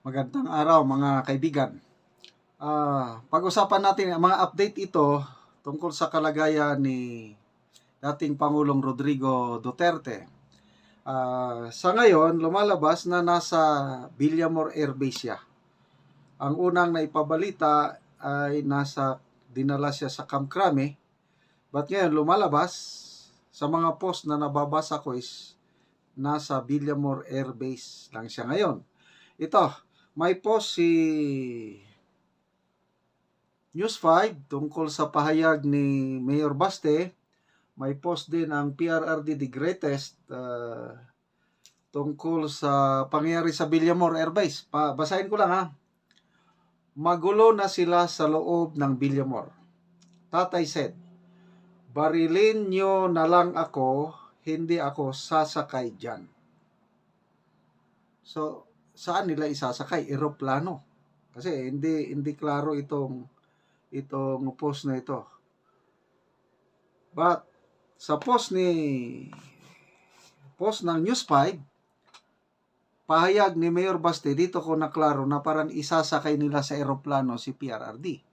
Magandang araw mga kaibigan. Pag-usapan natin ang mga update ito tungkol sa kalagayan ni dating Pangulong Rodrigo Duterte. Sa ngayon, lumalabas na nasa Villamor Air Base siya. Ang unang naipabalita ay dinala siya sa Camp Crame. But ngayon, lumalabas sa mga post na nababasa ko is nasa Villamor Air Base lang siya ngayon. Ito, may post si News 5 tungkol sa pahayag ni Mayor Baste. May post din ang PRRD The Greatest tungkol sa pangyayari sa Villamor Air Base. Basahin ko lang ha. Magulo na sila sa loob ng Villamor. Tatay said, barilin nyo na lang ako, hindi ako sasakay dyan. So, saan nila isasakay? Eroplano. Kasi hindi klaro itong post na ito. But sa post ng News 5, pahayag ni Mayor Baste, dito ko naklaro na parang isasakay nila sa eroplano si PRRD.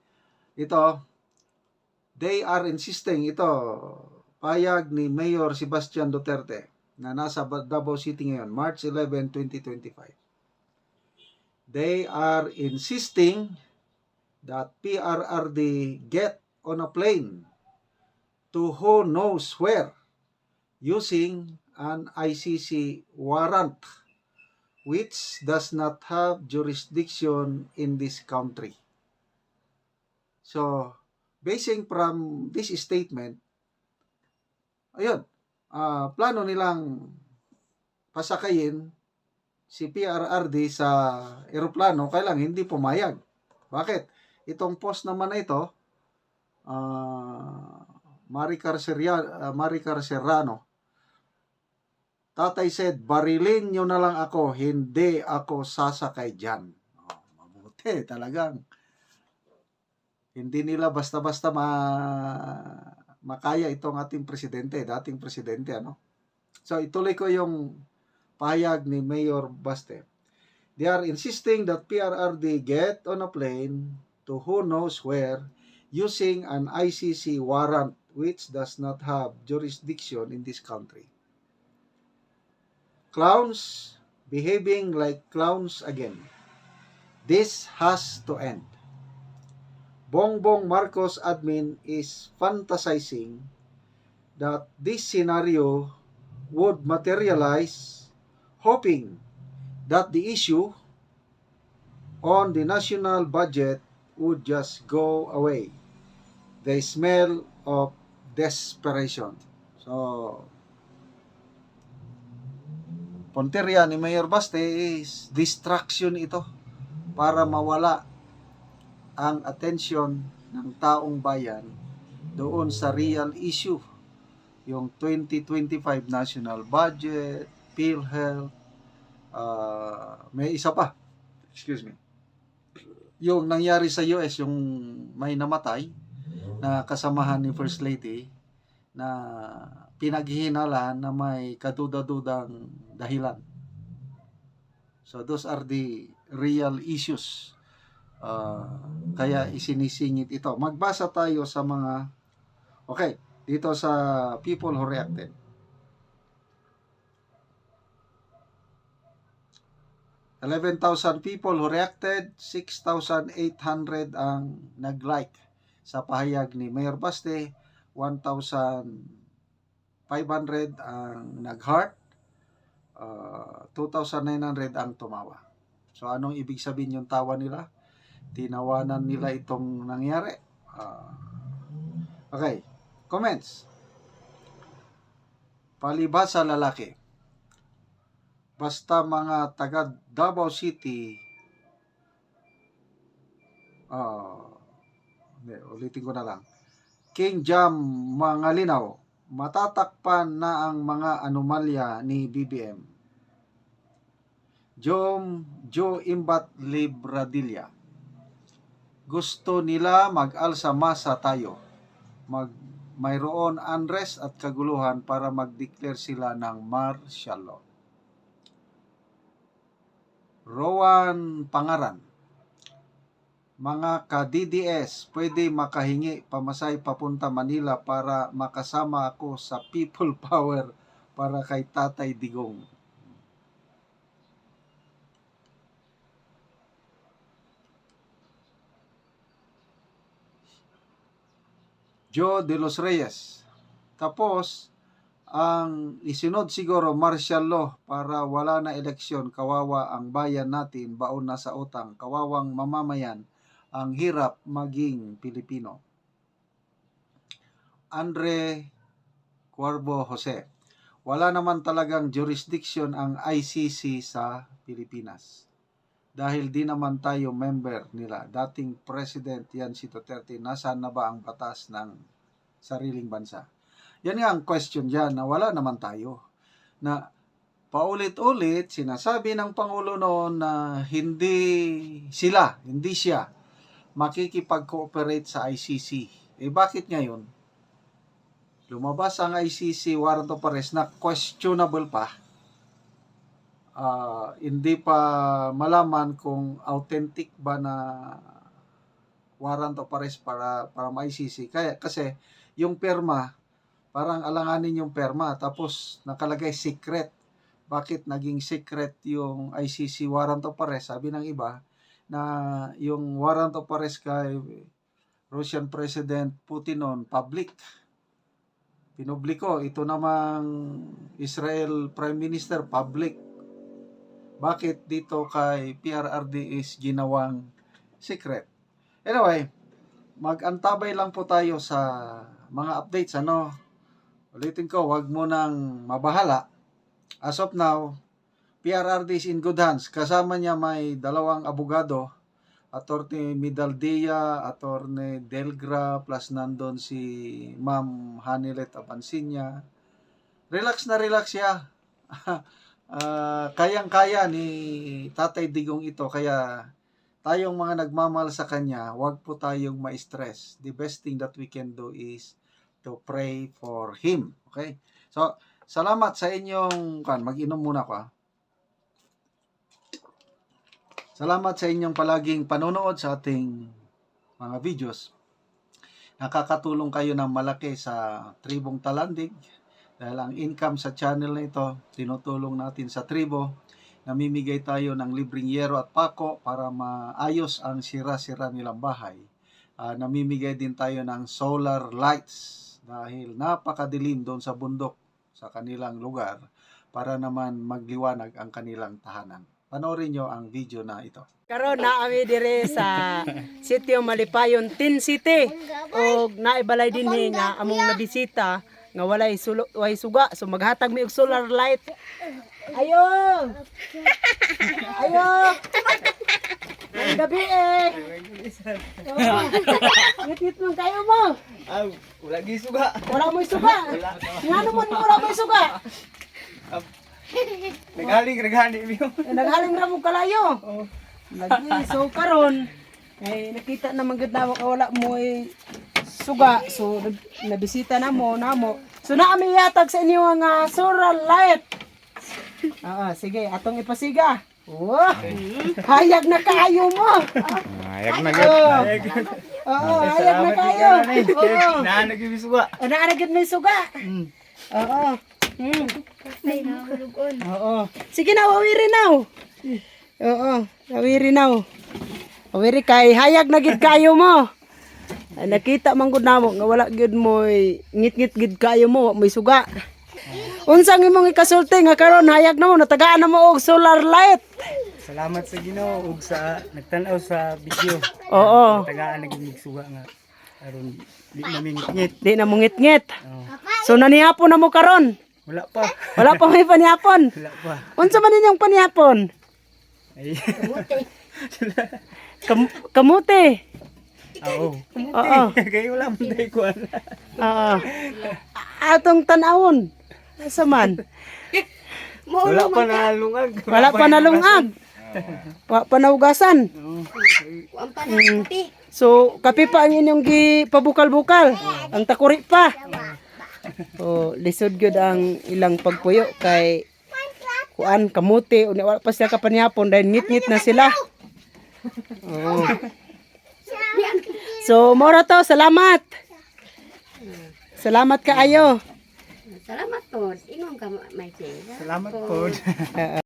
Ito, they are insisting, ito, pahayag ni Mayor Sebastian Duterte na nasa Davao City ngayon, March 11, 2025. They are insisting that PRRD get on a plane to who knows where using an ICC warrant which does not have jurisdiction in this country. So, basing from this statement, ayun, plano nilang pasakayin si PRRD sa eroplano, kaya lang hindi pumayag. Bakit? Itong post naman na ito, Maricar Serrano, Tatay said, barilin nyo na lang ako, hindi ako sasakay dyan. Mabuti, talagang. Hindi nila basta-basta makaya itong ating presidente, dating presidente, ano? So, ituloy ko yung pahayag ni Mayor Baste. They are insisting that PRRD get on a plane to who knows where using an ICC warrant which does not have jurisdiction in this country. Clowns behaving like clowns again. This has to end. Bongbong Marcos admin is fantasizing that this scenario would materialize, hoping that the issue on the national budget would just go away. The smell of desperation. So, punteriya ni Mayor Baste is distraction ito para mawala ang atensyon ng taong bayan doon sa real issue. Yung 2025 national budget, PhilHealth, may isa pa, yung nangyari sa US, yung may namatay na kasamahan ni First Lady na pinaghihinalaan na may kaduda-dudang dahilan. So those are the real issues. Kaya isinisingit ito. Magbasa tayo sa mga, okay, dito sa people who reacted. 11,000 people who reacted, 6,800 ang nag-like sa pahayag ni Mayor Baste, 1,500 ang nag-heart, 2,900 ang tumawa. So anong ibig sabihin yung tawa nila? Tinawanan nila itong nangyari. Okay, comments. Palibhasa lalaki. Basta mga taga Davao City, ulitin ko na lang. King Jam mga linaw, matatakpan na ang mga anomalya ni BBM. Joe Imbat Libradilla. Gusto nila mag-alsa masa tayo. Mayroon unrest at kaguluhan para mag-declare sila ng martial law. Rowan Pangaran. Mga ka-DDS, pwede makahingi pamasay papunta Manila para makasama ako sa People Power para kay Tatay Digong. Joe de los Reyes. Tapos, ang isinod siguro martial law para wala na eleksyon, kawawa ang bayan natin, baon na sa utang, kawawang mamamayan, ang hirap maging Pilipino. Andre Cuervo Jose. Wala naman talagang jurisdiction ang ICC sa Pilipinas. Dahil di naman tayo member nila. Dating President yan si Duterte, nasaan na ba ang batas ng sariling bansa? Yan nga ang question dyan, na wala naman tayo. Na paulit-ulit sinasabi ng Pangulo noon na hindi siya makikipag-cooperate sa ICC. Bakit ngayon? Lumabas ang ICC warrant of arrest na questionable pa. Hindi pa malaman kung authentic ba na warrant of arrest para ma-ICC. Kasi yung perma, parang alanganin yung perma, tapos nakalagay secret. Bakit naging secret yung ICC warrant of arrest? Sabi ng iba na yung warrant of arrest kay Russian President Putin noon, public. Pinubliko. Ito namang Israel Prime Minister, public. Bakit dito kay PRRD is ginawang secret? Anyway, mag-antabay lang po tayo sa mga updates. Ulitin ko, wag mo nang mabahala. As of now, PRRD is in good hands. Kasama niya may dalawang abogado, Attorney Midaldea, Attorney Delgra, plus nandun si Ma'am Hanilet Abansinya. Relax na relax siya. Kayang-kaya ni Tatay Digong ito, kaya tayong mga nagmamahal sa kanya, wag po tayong ma-stress. The best thing that we can do is to pray for him. Okay? So, salamat sa inyong, mag-inom muna ko. Salamat sa inyong palaging panonood sa ating mga videos. Nakakatulong kayo ng malaki sa Tribong Talandig. Dahil ang income sa channel na ito, tinutulong natin sa tribo. Namimigay tayo ng libreng yero at pako para maayos ang sira-sira nilang bahay. Namimigay din tayo ng solar lights dahil napakadilim doon sa bundok sa kanilang lugar para naman magliwanag ang kanilang tahanan. Panoorin nyo ang video na ito. Karon naami dire sa Sitio Malipayon, Tin City. O naibalay din nga among nabisita nga walay suga, so maghatag mi og solar light. Ayo! Ayo! Ang gabi ngit-ngit lang kayo mo. Wala gi suga. Wala mo suga. Ngano man mo wala mo suga? Naghaling mo. Naghaling ra mo kalayo. Lagi so karon nakita naman gud na wala mo suga, so nabisita namo. So naami yatag sa inyo nga solar light. Sige, atong ipasiga. Hayag na kaayo mo. Hayag na gud. Hayag na kayo. Naanag gi suga. Naanag may suga. Sige na, wawiri na. Wawiri na. Wawiri kay hayag na gid kayo mo. Nakita man gud namo nga wala gid mo ngit-ngit gid kayo mo, may suga. Unsang imong ikasulti nga karon hayag na mo natagaan na mo og solar light. Salamat sa Ginoo ug sa nagtan-aw sa video. Tagaan na gid suga nga aron di na ngit-ngit. Di na mo ngit-ngit. So nanihapon na mo karon. Wala pa. Wala pa may panihapon. Wala pa. Unsa man ninyong panihapon? Ay. Kamuti. Oo. Kay wala man day ko. Atong tan-awon. Asa man? Wala pa nalungag. Wala pa nalungag. Wala pa naugasan. So, kape pa ang inyong gipabukal-bukal. Ang takuri pa. Lisod gyud ang ilang pagpuyo kay kuan kamuti unya wala pa sila kapanyapon dahil ngit-ngit na sila. Oo. So mora to, salamat. Salamat kaayo. Salamat po. Ingon ka, Michael. Salamat po.